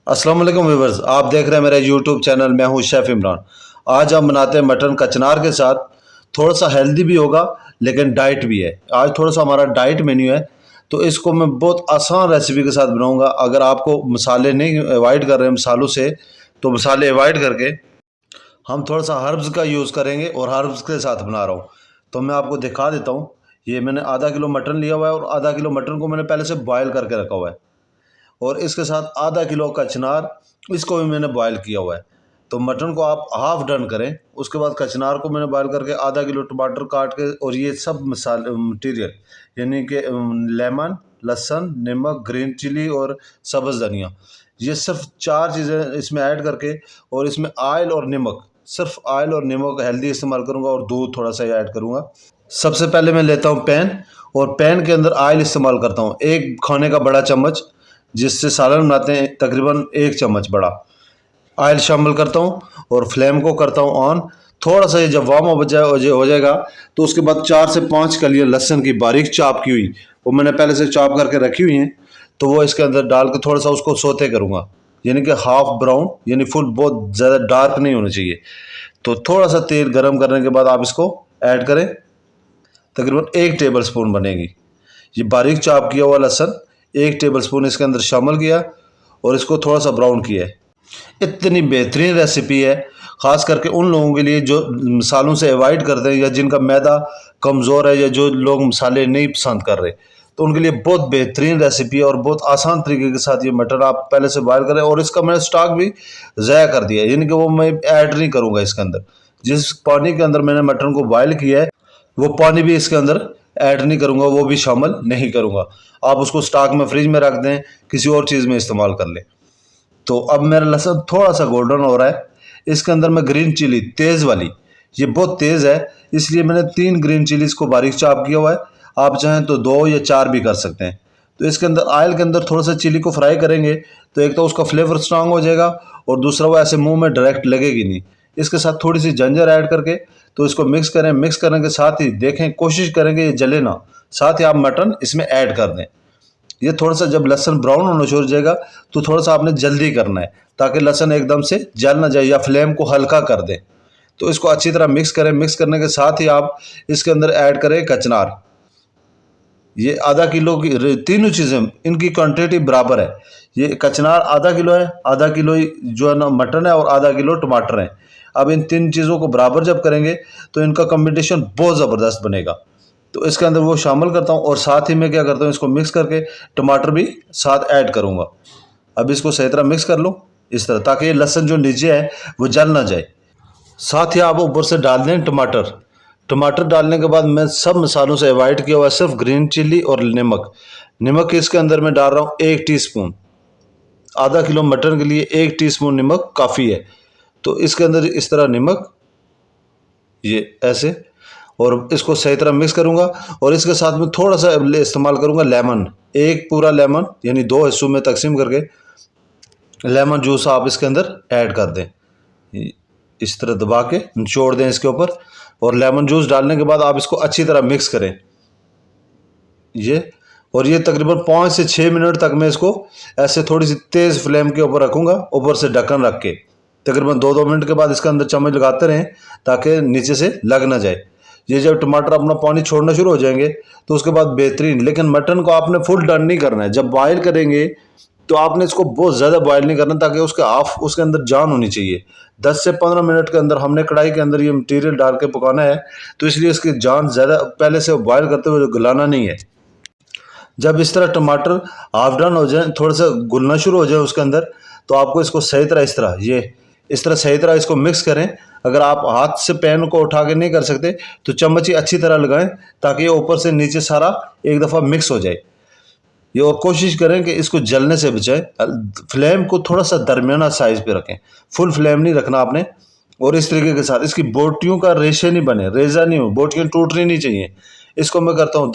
अस्सलाम वालेकुम व्यूअर्स, आप देख रहे हैं मेरा यूट्यूब चैनल। मैं हूं शेफ़ इमरान। आज हम बनाते हैं मटन कचनार के साथ। थोड़ा सा हेल्दी भी होगा लेकिन डाइट भी है। आज थोड़ा सा हमारा डाइट मेन्यू है, तो इसको मैं बहुत आसान रेसिपी के साथ बनाऊंगा। अगर आपको मसाले नहीं अवॉइड कर रहे हैं मसालों से, तो मसाले अवॉइड करके हम थोड़ा सा हर्ब्स का यूज़ करेंगे और हर्ब्स के साथ बना रहा हूँ। तो मैं आपको दिखा देता हूँ। ये मैंने आधा किलो मटन लिया हुआ है और आधा किलो मटन को मैंने पहले से बॉयल करके रखा हुआ है। और इसके साथ आधा किलो कचनार, इसको भी मैंने बॉयल किया हुआ है। तो मटन को आप हाफ डन करें, उसके बाद कचनार को मैंने बॉयल करके आधा किलो टमाटर काट के, और ये सब मसाले मटीरियल यानी कि लेमन, लहसुन, नमक, ग्रीन चिली और सब्ज़ धनिया, ये सिर्फ 4 चीज़ें इसमें ऐड करके, और इसमें ऑयल और नमक, सिर्फ ऑयल और नमक हेल्दी इस्तेमाल करूँगा, और दूध थोड़ा सा ऐड करूँगा। सबसे पहले मैं लेता हूँ पैन, और पैन के अंदर ऑयल इस्तेमाल करता हूँ 1 खाने का बड़ा चम्मच, जिससे सालन बनाते हैं तकरीबन 1 चम्मच बड़ा ऑयल शामिल करता हूँ, और फ्लेम को करता हूँ ऑन। थोड़ा सा ये जब वार्म हो जाएगा, तो उसके बाद 4 से 5 कलियां लहसुन की बारीक चॉप की हुई, वो मैंने पहले से चॉप करके रखी हुई हैं, तो वो इसके अंदर डाल के थोड़ा सा उसको सोते करूँगा, यानी कि हाफ ब्राउन, यानी फुल बहुत ज़्यादा डार्क नहीं होना चाहिए। तो थोड़ा सा तेल गर्म करने के बाद आप इसको ऐड करें। तकरीबन 1 टेबल स्पून बनेगी। ये बारीक चॉप किया हुआ लहसुन 1 टेबल स्पून इसके अंदर शामिल किया, और इसको थोड़ा सा ब्राउन किया है। इतनी बेहतरीन रेसिपी है, ख़ास करके उन लोगों के लिए जो मसालों से अवॉइड करते हैं, या जिनका मैदा कमज़ोर है, या जो लोग मसाले नहीं पसंद कर रहे, तो उनके लिए बहुत बेहतरीन रेसिपी है। और बहुत आसान तरीके के साथ ये मटर आप पहले से बॉयल करें, और इसका मैंने स्टॉक भी ज़ाया कर दिया है, यानी कि वो मैं ऐड नहीं करूँगा इसके अंदर। जिस पानी के अंदर मैंने मटन को बॉयल किया है, वो पानी भी इसके अंदर ऐड नहीं करूँगा, वो भी शामिल नहीं करूँगा। आप उसको स्टॉक में फ्रिज में रख दें, किसी और चीज़ में इस्तेमाल कर लें। तो अब मेरा लहसुन थोड़ा सा गोल्डन हो रहा है। इसके अंदर मैं ग्रीन चिली तेज़ वाली, ये बहुत तेज़ है, इसलिए मैंने 3 ग्रीन चिलीज़ को बारीक चॉप किया हुआ है। आप चाहें तो 2 या 4 भी कर सकते हैं। तो इसके अंदर ऑयल के अंदर थोड़ा सा चिली को फ्राई करेंगे, तो एक तो उसका फ्लेवर स्ट्रांग हो जाएगा, और दूसरा वो ऐसे मुंह में डायरेक्ट लगेगी नहीं। इसके साथ थोड़ी सी जिंजर ऐड करके, तो इसको मिक्स करें। मिक्स करने के साथ ही देखें, कोशिश करेंगे ये जले ना, साथ ही आप मटन इसमें ऐड कर दें। ये थोड़ा सा जब लहसुन ब्राउन होना शुरू हो जाएगा, तो थोड़ा सा आपने जल्दी करना है, ताकि लहसुन एकदम से जल ना जाए, या फ्लेम को हल्का कर दें। तो इसको अच्छी तरह मिक्स करें। मिक्स करने के साथ ही आप इसके अंदर ऐड करें कचनार। ये आधा किलो की तीनों चीज़ें, इनकी क्वांटिटी बराबर है। ये कचनार आधा किलो है, आधा किलो जो है ना मटन है, और आधा किलो टमाटर है। अब इन 3 चीज़ों को बराबर जब करेंगे, तो इनका कॉम्बिनेशन बहुत ज़बरदस्त बनेगा। तो इसके अंदर वो शामिल करता हूँ, और साथ ही मैं क्या करता हूँ, इसको मिक्स करके टमाटर भी साथ ऐड करूँगा। अब इसको सही तरह मिक्स कर लो इस तरह, ताकि ये लहसुन जो नीचे है वो जल ना जाए। साथ ही आप ऊपर से डाल दें टमाटर। टमाटर डालने के बाद मैं सब मसालों से अवॉइड किया हुआ, सिर्फ ग्रीन चिल्ली और नमक। नमक इसके अंदर मैं डाल रहा हूँ 1 टीस्पून। आधा किलो मटन के लिए 1 टीस्पून नमक काफ़ी है। तो इसके अंदर इस तरह नमक, ये ऐसे, और इसको सही तरह मिक्स करूँगा। और इसके साथ में थोड़ा सा इस्तेमाल करूँगा लेमन, 1 पूरा लेमन, यानी 2 हिस्सों में तकसीम करके लेमन जूस आप इसके अंदर ऐड कर दें। इस तरह दबा के निचोड़ दें इसके ऊपर, और लेमन जूस डालने के बाद आप इसको अच्छी तरह मिक्स करें। ये तकरीबन 5 से 6 मिनट तक मैं इसको ऐसे थोड़ी सी तेज़ फ्लेम के ऊपर रखूँगा, ऊपर से ढक्कन रख के। तकरीबन 2-2 मिनट के बाद इसके अंदर चम्मच लगाते रहें, ताकि नीचे से लग ना जाए। ये जब टमाटर अपना पानी छोड़ना शुरू हो जाएंगे, तो उसके बाद बेहतरीन। लेकिन मटन को आपने फुल डन नहीं करना है। जब बॉयल करेंगे, तो आपने इसको बहुत ज़्यादा बॉयल नहीं करना, ताकि उसके अंदर जान होनी चाहिए। 10 से 15 मिनट के अंदर हमने कढ़ाई के अंदर ये मटेरियल डाल के पकाना है, तो इसलिए इसकी जान ज़्यादा पहले से बॉयल करते हुए गलाना नहीं है। जब इस तरह टमाटर हाफ डन हो जाए, थोड़ा सा घुलना शुरू हो जाए उसके अंदर, तो आपको इसको सही तरह इस तरह सही तरह इसको मिक्स करें। अगर आप हाथ से पैन को उठा के नहीं कर सकते, तो चम्मच ही अच्छी तरह लगाएं, ताकि ये ऊपर से नीचे सारा एक दफ़ा मिक्स हो जाए। ये और कोशिश करें कि इसको जलने से बचाएं। फ्लेम को थोड़ा सा दरमियाना साइज़ पे रखें, फुल फ्लेम नहीं रखना आपने। और इस तरीके के साथ इसकी बोटियों का रेशे नहीं बने, रेजा नहीं हो, बोटियाँ टूटनी नहीं चाहिए। इसको मैं करता हूँ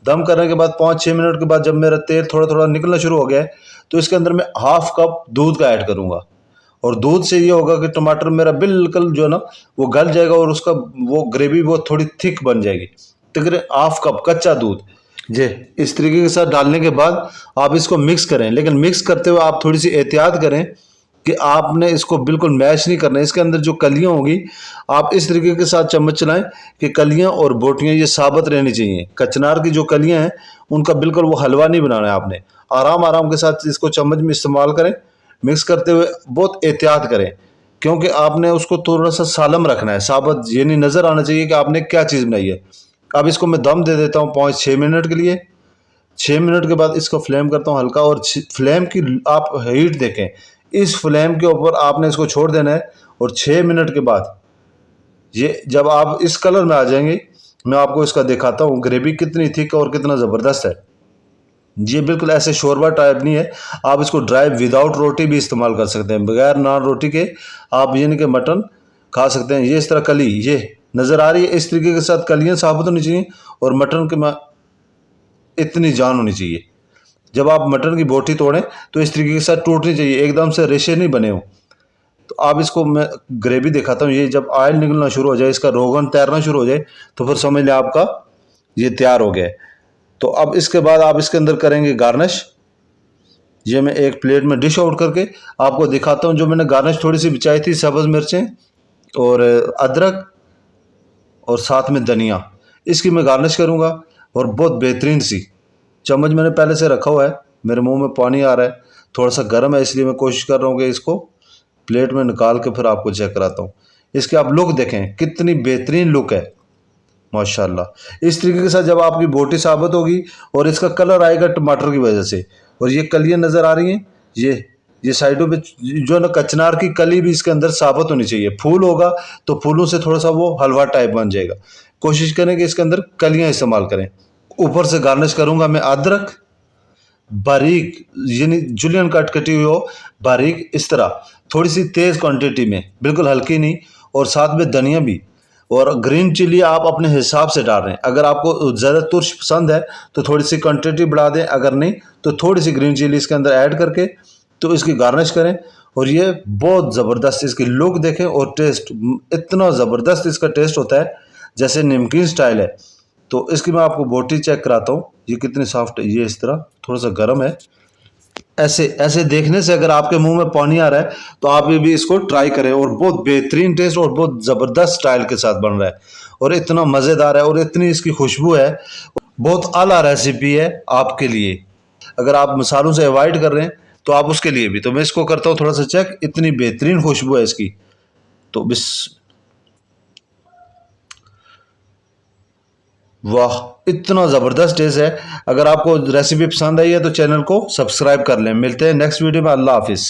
दम करने के बाद 5-6 मिनट के बाद जब मेरा तेल थोड़ा थोड़ा निकलना शुरू हो गया है, तो इसके अंदर मैं हाफ कप दूध का ऐड करूँगा। और दूध से ये होगा कि टमाटर मेरा बिल्कुल जो है ना वो गल जाएगा, और उसका वो ग्रेवी वो थोड़ी थिक बन जाएगी। तकरीबन हाफ कप कच्चा दूध, ये इस तरीके के साथ डालने के बाद आप इसको मिक्स करें, लेकिन मिक्स करते हुए आप थोड़ी सी एहतियात करें कि आपने इसको बिल्कुल मैश नहीं करना है। इसके अंदर जो कलियां होगी आप इस तरीके के साथ चम्मच चलाएं कि कलियां और बोटियां ये साबित रहनी चाहिए। कचनार की जो कलियां हैं उनका बिल्कुल वो हलवा नहीं बनाना है आपने। आराम आराम के साथ इसको चम्मच में इस्तेमाल करें। मिक्स करते हुए बहुत एहतियात करें, क्योंकि आपने उसको थोड़ा सा सालम रखना है, साबित ये नहीं नज़र आना चाहिए कि आपने क्या चीज़ बनाई है। अब इसको मैं दम दे देता हूँ 5-6 मिनट के लिए। 6 मिनट के बाद इसको फ्लेम करता हूँ हल्का, और फ्लेम की आप हीट देखें, इस फ्लेम के ऊपर आपने इसको छोड़ देना है। और 6 मिनट के बाद ये जब आप इस कलर में आ जाएंगे, मैं आपको इसका दिखाता हूँ ग्रेवी कितनी थिक और कितना ज़बरदस्त है। ये बिल्कुल ऐसे शोरबा टाइप नहीं है। आप इसको ड्राई विदाउट रोटी भी इस्तेमाल कर सकते हैं, बगैर नान रोटी के आप यानी कि मटन खा सकते हैं। ये इस तरह कली ये नज़र आ रही है, इस तरीके के साथ कलियाँ साबित होनी चाहिए और मटन के में इतनी जान होनी चाहिए। जब आप मटन की बोटी तोड़ें तो इस तरीके के साथ टूटनी चाहिए, एकदम से रेशे नहीं बने हो। तो आप इसको मैं ग्रेवी दिखाता हूँ। ये जब ऑयल निकलना शुरू हो जाए, इसका रोगन तैरना शुरू हो जाए, तो फिर समझ लें आपका ये तैयार हो गया है। तो अब इसके बाद आप इसके अंदर करेंगे गार्निश। ये मैं एक प्लेट में डिश आउट करके आपको दिखाता हूँ। जो मैंने गार्निश थोड़ी सी बिछाई थी, सब्ज़ मिर्चें और अदरक और साथ में धनिया, इसकी मैं गार्निश करूँगा। और बहुत बेहतरीन सी चम्मच मैंने पहले से रखा हुआ है, मेरे मुंह में पानी आ रहा है, थोड़ा सा गर्म है, इसलिए मैं कोशिश कर रहा हूँ कि इसको प्लेट में निकाल के फिर आपको चेक कराता हूँ। इसके आप लुक देखें, कितनी बेहतरीन लुक है माशाल्लाह। इस तरीके के साथ जब आपकी बोटी साबित होगी और इसका कलर आएगा टमाटर की वजह से, और ये कलियाँ नज़र आ रही हैं, ये साइडों पे जो ना कचनार की कली भी इसके अंदर साबित होनी चाहिए। फूल होगा तो फूलों से थोड़ा सा वो हलवा टाइप बन जाएगा। कोशिश करें कि इसके अंदर कलियाँ इस्तेमाल करें। ऊपर से गार्निश करूँगा मैं अदरक बारीक, यानी जुलियन कट कटी हुई हो बारीक, इस तरह थोड़ी सी तेज़ क्वांटिटी में, बिल्कुल हल्की नहीं, और साथ में धनिया भी। और ग्रीन चिली आप अपने हिसाब से डाल रहे हैं। अगर आपको ज़्यादा तुर्श पसंद है तो थोड़ी सी क्वांटिटी बढ़ा दें, अगर नहीं तो थोड़ी सी ग्रीन चिली इसके अंदर ऐड करके तो इसकी गार्निश करें। और ये बहुत ज़बरदस्त इसकी लुक देखें, और टेस्ट इतना ज़बरदस्त इसका टेस्ट होता है जैसे नमकीन स्टाइल है। तो इसकी मैं आपको बोटी चेक कराता हूँ, ये कितनी सॉफ्ट है। ये इस तरह थोड़ा सा गर्म है। ऐसे ऐसे देखने से अगर आपके मुंह में पानी आ रहा है तो आप ये भी इसको ट्राई करें, और बहुत बेहतरीन टेस्ट और बहुत ज़बरदस्त स्टाइल के साथ बन रहा है, और इतना मज़ेदार है, और इतनी इसकी खुशबू है। बहुत आला रेसिपी है आपके लिए। अगर आप मसालों से अवॉइड कर रहे हैं तो आप उसके लिए भी। तो मैं इसको करता हूँ थोड़ा सा चेक, इतनी बेहतरीन खुशबू है इसकी। तो बिस वाह, इतना ज़बरदस्त टेस्ट है। अगर आपको रेसिपी पसंद आई है तो चैनल को सब्सक्राइब कर लें। मिलते हैं नेक्स्ट वीडियो में। अल्लाह हाफिज़।